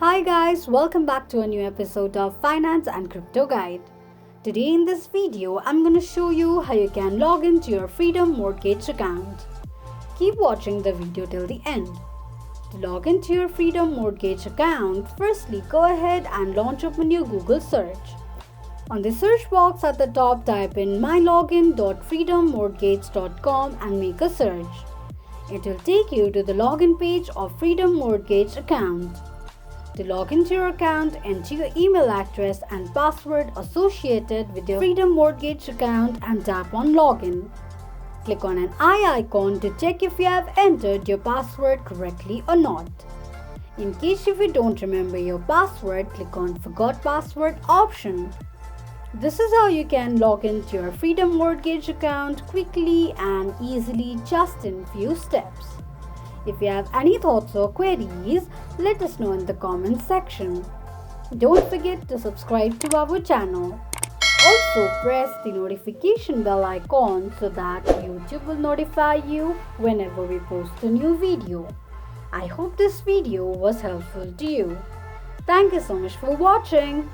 Hi guys, welcome back to a new episode of Finance and Crypto Guide. Today in this video, I'm going to show you how you can log into your Freedom Mortgage account. Keep watching the video till the end. To log into your Freedom Mortgage account, firstly go ahead and launch up a new Google search. On the search box at the top, type in mylogin.freedommortgage.com and make a search. It will take you to the login page of Freedom Mortgage account. To log into your account, enter your email address and password associated with your Freedom Mortgage account and tap on Login. Click on an eye icon to check if you have entered your password correctly or not. In case if you don't remember your password, click on Forgot Password option. This is how you can log into your Freedom Mortgage account quickly and easily just in few steps. If you have any thoughts or queries, let us know in the comments section. Don't forget to subscribe to our channel. Also press the notification bell icon so that YouTube will notify you whenever we post a new video. I hope this video was helpful to you. Thank you so much for watching.